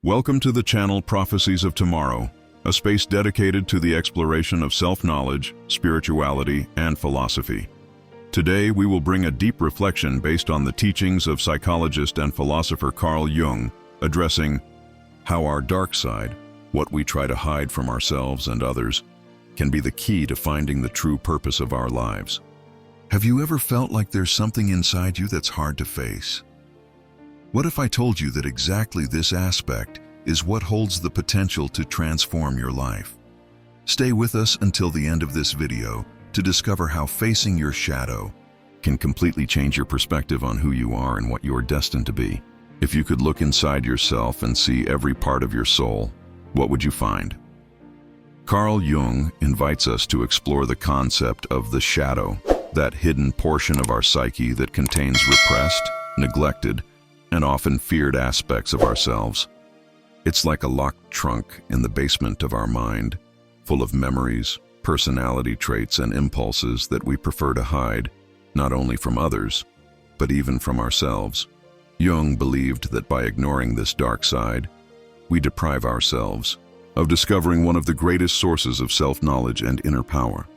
Welcome to the channel Prophecies of Tomorrow, a space dedicated to the exploration of self-knowledge, spirituality, and philosophy. Today, we will bring a deep reflection based on the teachings of psychologist and philosopher Carl Jung, addressing how our dark side, what we try to hide from ourselves and others, can be the key to finding the true purpose of our lives. Have you ever felt like there's something inside you that's hard to face? What if I told you that exactly this aspect is what holds the potential to transform your life? Stay with us until the end of this video to discover how facing your shadow can completely change your perspective on who you are and what you are destined to be. If you could look inside yourself and see every part of your soul, what would you find? Carl Jung invites us to explore the concept of the shadow, that hidden portion of our psyche that contains repressed, neglected, and often feared aspects of ourselves. It's like a locked trunk in the basement of our mind, full of memories, personality traits, and impulses that we prefer to hide, not only from others, but even from ourselves. Jung believed that by ignoring this dark side, we deprive ourselves of discovering one of the greatest sources of self-knowledge and inner power.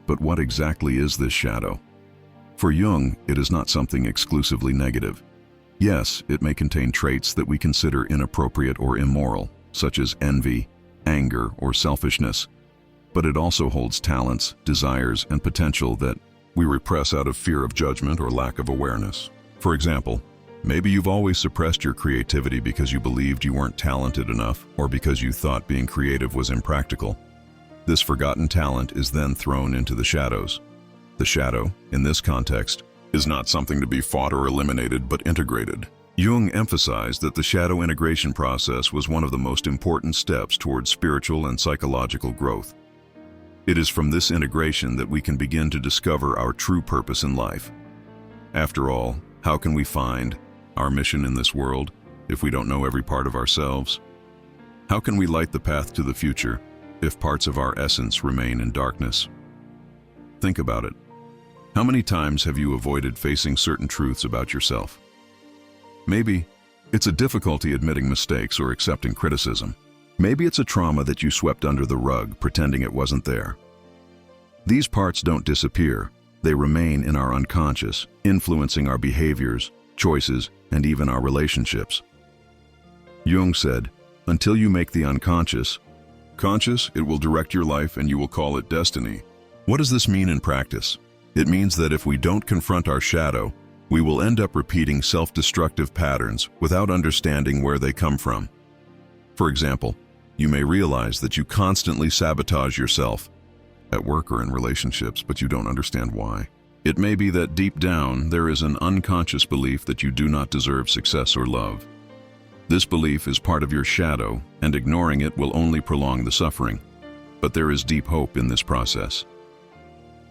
But what exactly is this shadow? For Jung, it is not something exclusively negative. Yes, it may contain traits that we consider inappropriate or immoral, such as envy, anger, or selfishness, but it also holds talents, desires, and potential that we repress out of fear of judgment or lack of awareness. For example, maybe you've always suppressed your creativity because you believed you weren't talented enough or because you thought being creative was impractical. This forgotten talent is then thrown into the shadows. The shadow, in this context, is not something to be fought or eliminated, but integrated. Jung emphasized that the shadow integration process was one of the most important steps towards spiritual and psychological growth. It is from this integration that we can begin to discover our true purpose in life. After all, how can we find our mission in this world if we don't know every part of ourselves? How can we light the path to the future if parts of our essence remain in darkness? Think about it. How many times have you avoided facing certain truths about yourself? Maybe it's a difficulty admitting mistakes or accepting criticism. Maybe it's a trauma that you swept under the rug, pretending it wasn't there. These parts don't disappear. They remain in our unconscious, influencing our behaviors, choices, and even our relationships. Jung said, "Until you make the unconscious conscious, it will direct your life and you will call it destiny." What does this mean in practice? It means that if we don't confront our shadow, we will end up repeating self-destructive patterns without understanding where they come from. For example, you may realize that you constantly sabotage yourself at work or in relationships, but you don't understand why. It may be that deep down there is an unconscious belief that you do not deserve success or love. This belief is part of your shadow, and ignoring it will only prolong the suffering. But there is deep hope in this process.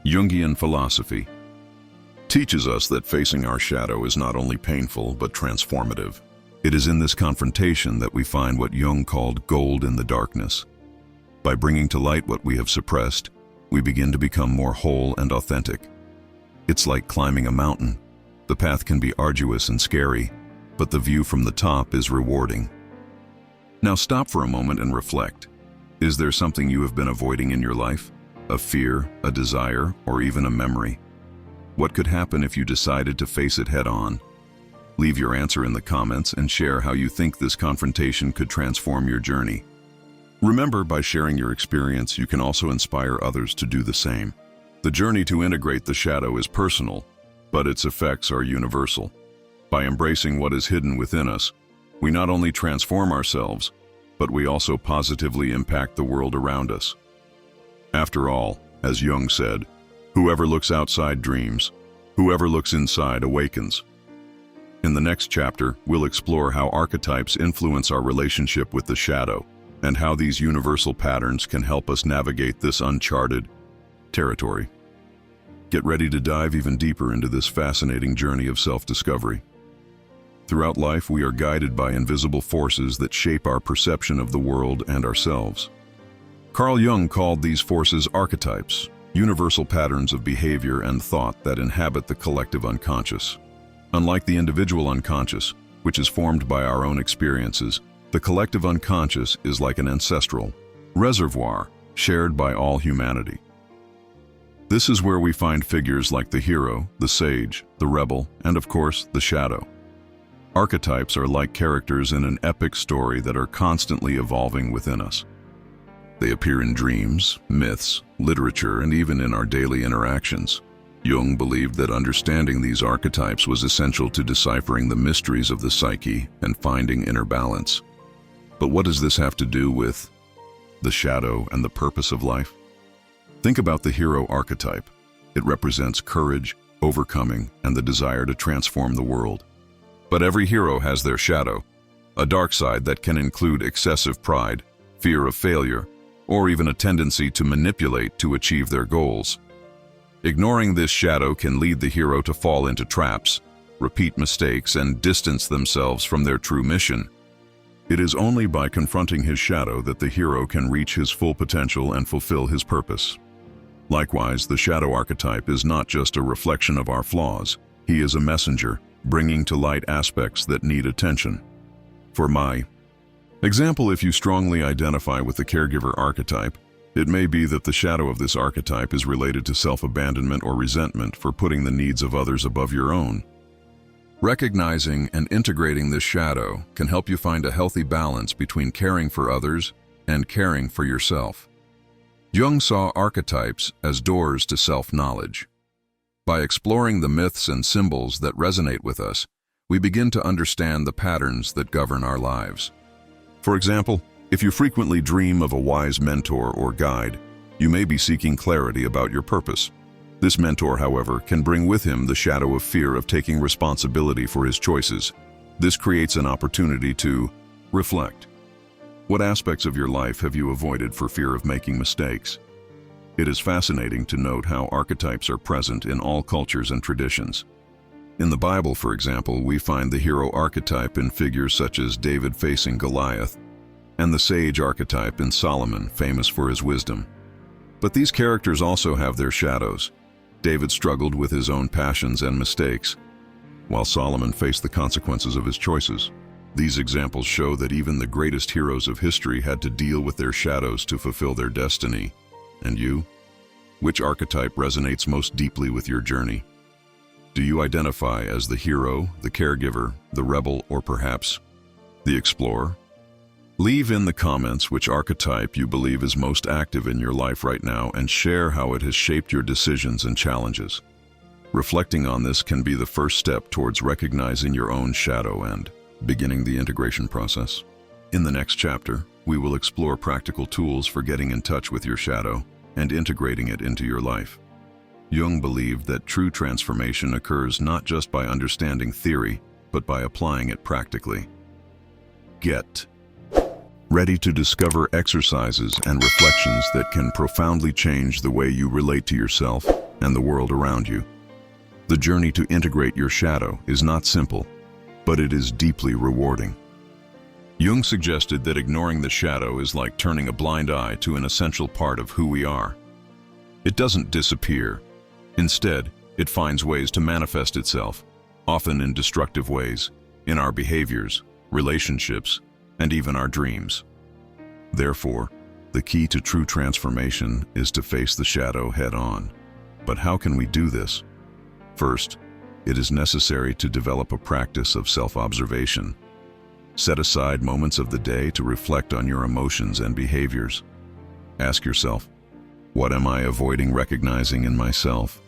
Jungian philosophy teaches us that facing our shadow is not only painful but transformative. It is in this confrontation that we find what Jung called gold in the darkness. By bringing to light what we have suppressed, we begin to become more whole and authentic. It's like climbing a mountain. The path can be arduous and scary, but the view from the top is rewarding. Now stop for a moment and reflect. Is there something you have been avoiding in your life? A fear, a desire, or even a memory? What could happen if you decided to face it head-on? Leave your answer in the comments and share how you think this confrontation could transform your journey. Remember, by sharing your experience, you can also inspire others to do the same. The journey to integrate the shadow is personal, but its effects are universal. By embracing what is hidden within us, we not only transform ourselves, but we also positively impact the world around us. After all, as Jung said, whoever looks outside dreams, whoever looks inside awakens. In the next chapter, we'll explore how archetypes influence our relationship with the shadow, and how these universal patterns can help us navigate this uncharted territory. Get ready to dive even deeper into this fascinating journey of self-discovery. Throughout life, we are guided by invisible forces that shape our perception of the world and ourselves. Carl Jung called these forces archetypes, universal patterns of behavior and thought that inhabit the collective unconscious. Unlike the individual unconscious, which is formed by our own experiences, The collective unconscious is like an ancestral reservoir shared by all humanity. This is where we find figures like the hero, the sage, the rebel, and of course, the shadow. Archetypes are like characters in an epic story that are constantly evolving within us. They appear in dreams, myths, literature, and even in our daily interactions. Jung believed that understanding these archetypes was essential to deciphering the mysteries of the psyche and finding inner balance. But what does this have to do with the shadow and the purpose of life? Think about the hero archetype. It represents courage, overcoming, and the desire to transform the world. But every hero has their shadow, a dark side that can include excessive pride, fear of failure, or even a tendency to manipulate to achieve their goals. Ignoring this shadow can lead the hero to fall into traps, repeat mistakes, and distance themselves from their true mission. It is only by confronting his shadow that the hero can reach his full potential and fulfill his purpose. Likewise, the shadow archetype is not just a reflection of our flaws. He is a messenger, bringing to light aspects that need attention. For my example, if you strongly identify with the caregiver archetype, it may be that the shadow of this archetype is related to self-abandonment or resentment for putting the needs of others above your own. Recognizing and integrating this shadow can help you find a healthy balance between caring for others and caring for yourself. Jung saw archetypes as doors to self-knowledge. By exploring the myths and symbols that resonate with us, we begin to understand the patterns that govern our lives. For example, if you frequently dream of a wise mentor or guide, you may be seeking clarity about your purpose. This mentor, however, can bring with him the shadow of fear of taking responsibility for his choices. This creates an opportunity to reflect. What aspects of your life have you avoided for fear of making mistakes? It is fascinating to note how archetypes are present in all cultures and traditions. In the Bible, for example, we find the hero archetype in figures such as David facing Goliath, and the sage archetype in Solomon, famous for his wisdom. But these characters also have their shadows. David struggled with his own passions and mistakes, while Solomon faced the consequences of his choices. These examples show that even the greatest heroes of history had to deal with their shadows to fulfill their destiny. And you? Which archetype resonates most deeply with your journey? Do you identify as the hero, the caregiver, the rebel, or perhaps the explorer? Leave in the comments which archetype you believe is most active in your life right now and share how it has shaped your decisions and challenges. Reflecting on this can be the first step towards recognizing your own shadow and beginning the integration process. In the next chapter, we will explore practical tools for getting in touch with your shadow and integrating it into your life. Jung believed that true transformation occurs not just by understanding theory, but by applying it practically. Get ready to discover exercises and reflections that can profoundly change the way you relate to yourself and the world around you. The journey to integrate your shadow is not simple, but it is deeply rewarding. Jung suggested that ignoring the shadow is like turning a blind eye to an essential part of who we are. It doesn't disappear. Instead, it finds ways to manifest itself, often in destructive ways, in our behaviors, relationships, and even our dreams. Therefore, the key to true transformation is to face the shadow head-on. But how can we do this? First, it is necessary to develop a practice of self-observation. Set aside moments of the day to reflect on your emotions and behaviors. Ask yourself, what am I avoiding recognizing in myself?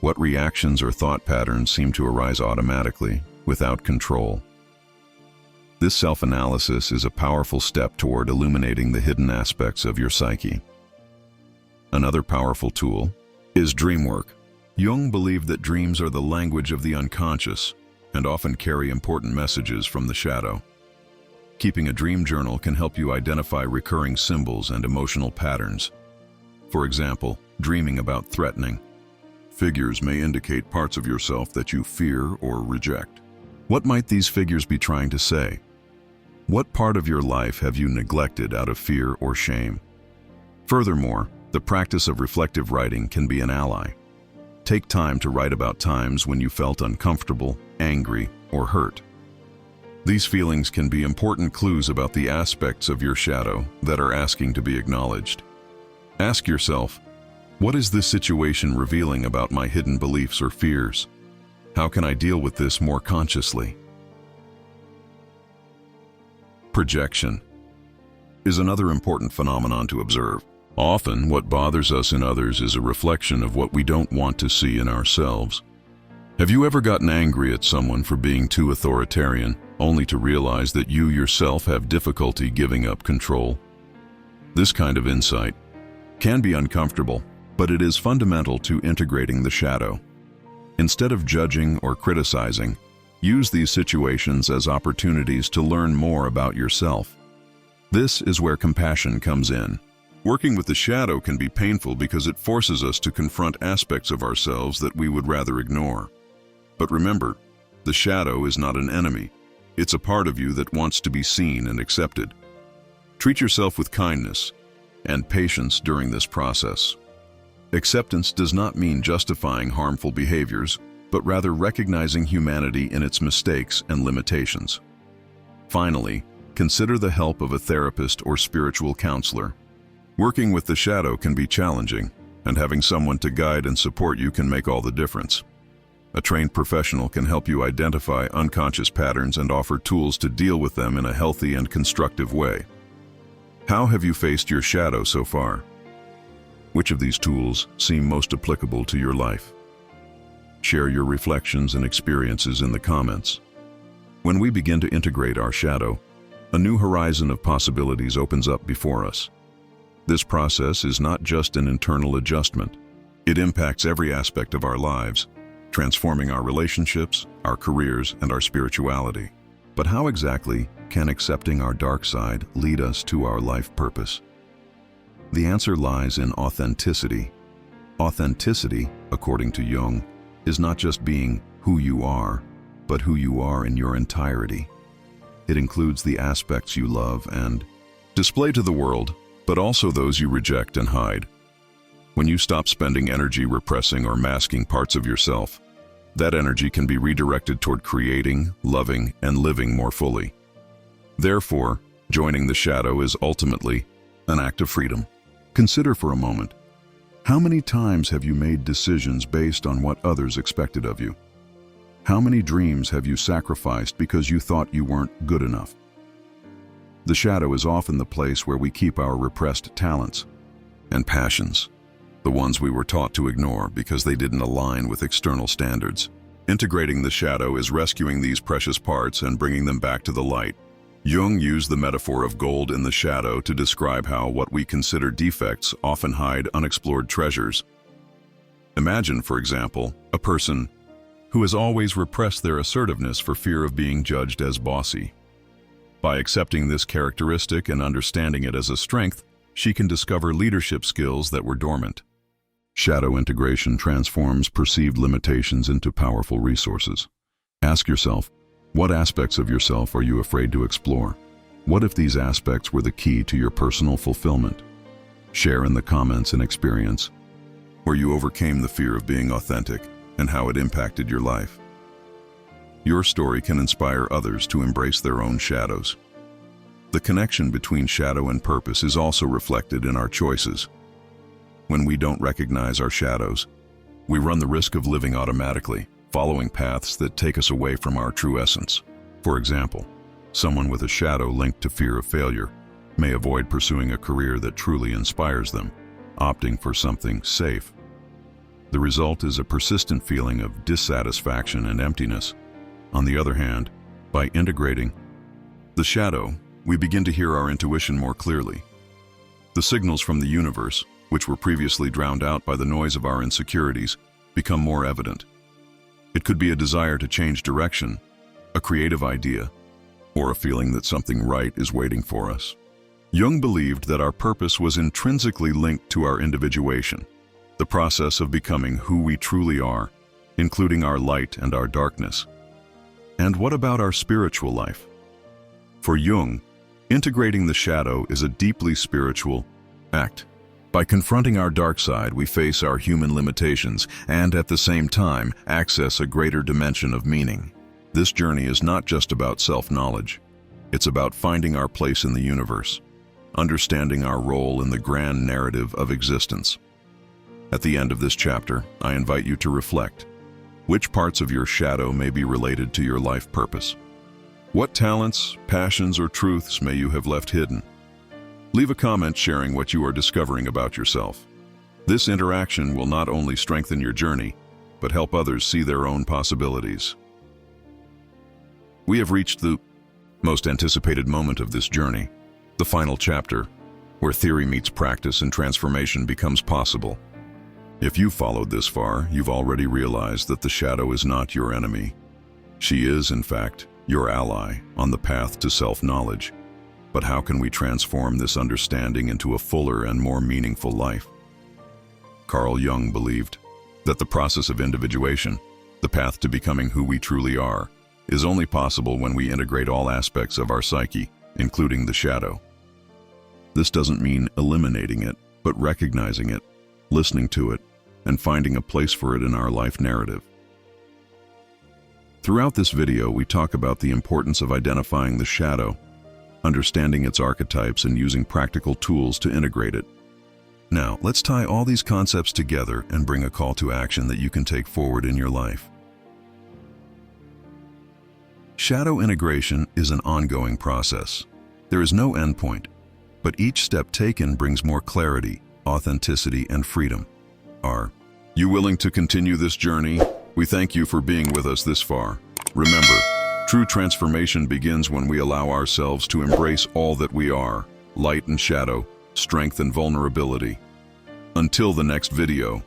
What reactions or thought patterns seem to arise automatically, without control? This self-analysis is a powerful step toward illuminating the hidden aspects of your psyche. Another powerful tool is dream work. Jung believed that dreams are the language of the unconscious and often carry important messages from the shadow. Keeping a dream journal can help you identify recurring symbols and emotional patterns. For example, dreaming about threatening figures may indicate parts of yourself that you fear or reject. What might these figures be trying to say? What part of your life have you neglected out of fear or shame? Furthermore, the practice of reflective writing can be an ally. Take time to write about times when you felt uncomfortable, angry, or hurt. These feelings can be important clues about the aspects of your shadow that are asking to be acknowledged. Ask yourself, what is this situation revealing about my hidden beliefs or fears? How can I deal with this more consciously? Projection is another important phenomenon to observe. Often, what bothers us in others is a reflection of what we don't want to see in ourselves. Have you ever gotten angry at someone for being too authoritarian, only to realize that you yourself have difficulty giving up control? This kind of insight can be uncomfortable, but it is fundamental to integrating the shadow. Instead of judging or criticizing, use these situations as opportunities to learn more about yourself. This is where compassion comes in. Working with the shadow can be painful because it forces us to confront aspects of ourselves that we would rather ignore. But remember, the shadow is not an enemy. It's a part of you that wants to be seen and accepted. Treat yourself with kindness and patience during this process. Acceptance does not mean justifying harmful behaviors, but rather recognizing humanity in its mistakes and limitations. Finally, consider the help of a therapist or spiritual counselor. Working with the shadow can be challenging, and having someone to guide and support you can make all the difference. A trained professional can help you identify unconscious patterns and offer tools to deal with them in a healthy and constructive way. How have you faced your shadow so far? Which of these tools seem most applicable to your life? Share your reflections and experiences in the comments. When we begin to integrate our shadow, a new horizon of possibilities opens up before us. This process is not just an internal adjustment. It impacts every aspect of our lives, transforming our relationships, our careers, and our spirituality. But how exactly can accepting our dark side lead us to our life purpose? The answer lies in authenticity. Authenticity, according to Jung, is not just being who you are, but who you are in your entirety. It includes the aspects you love and display to the world, but also those you reject and hide. When you stop spending energy repressing or masking parts of yourself, that energy can be redirected toward creating, loving, and living more fully. Therefore, joining the shadow is ultimately an act of freedom. Consider for a moment, how many times have you made decisions based on what others expected of you? How many dreams have you sacrificed because you thought you weren't good enough? The shadow is often the place where we keep our repressed talents and passions, the ones we were taught to ignore because they didn't align with external standards. Integrating the shadow is rescuing these precious parts and bringing them back to the light. Jung used the metaphor of gold in the shadow to describe how what we consider defects often hide unexplored treasures. Imagine, for example, a person who has always repressed their assertiveness for fear of being judged as bossy. By accepting this characteristic and understanding it as a strength, she can discover leadership skills that were dormant. Shadow integration transforms perceived limitations into powerful resources. Ask yourself, what aspects of yourself are you afraid to explore? What if these aspects were the key to your personal fulfillment? Share in the comments an experience where you overcame the fear of being authentic and how it impacted your life. Your story can inspire others to embrace their own shadows. The connection between shadow and purpose is also reflected in our choices. When we don't recognize our shadows, we run the risk of living automatically, following paths that take us away from our true essence. For example, someone with a shadow linked to fear of failure may avoid pursuing a career that truly inspires them, opting for something safe. The result is a persistent feeling of dissatisfaction and emptiness. On the other hand, by integrating the shadow, we begin to hear our intuition more clearly. The signals from the universe, which were previously drowned out by the noise of our insecurities, become more evident. It could be a desire to change direction, a creative idea, or a feeling that something right is waiting for us. Jung believed that our purpose was intrinsically linked to our individuation, the process of becoming who we truly are, including our light and our darkness. And what about our spiritual life? For Jung, integrating the shadow is a deeply spiritual act. By confronting our dark side, we face our human limitations and, at the same time, access a greater dimension of meaning. This journey is not just about self-knowledge. It's about finding our place in the universe, understanding our role in the grand narrative of existence. At the end of this chapter, I invite you to reflect. Which parts of your shadow may be related to your life purpose? What talents, passions, or truths may you have left hidden? Leave a comment sharing what you are discovering about yourself. This interaction will not only strengthen your journey, but help others see their own possibilities. We have reached the most anticipated moment of this journey, the final chapter, where theory meets practice and transformation becomes possible. If you followed this far, you've already realized that the shadow is not your enemy. She is, in fact, your ally on the path to self-knowledge. But how can we transform this understanding into a fuller and more meaningful life? Carl Jung believed that the process of individuation, the path to becoming who we truly are, is only possible when we integrate all aspects of our psyche, including the shadow. This doesn't mean eliminating it, but recognizing it, listening to it, and finding a place for it in our life narrative. Throughout this video, we talk about the importance of identifying the shadow, understanding its archetypes, and using practical tools to integrate it. Now, let's tie all these concepts together and bring a call to action that you can take forward in your life. Shadow integration is an ongoing process. There is no endpoint, but each step taken brings more clarity, authenticity, and freedom. Are you willing to continue this journey? We thank you for being with us this far. Remember, true transformation begins when we allow ourselves to embrace all that we are, light and shadow, strength and vulnerability. Until the next video,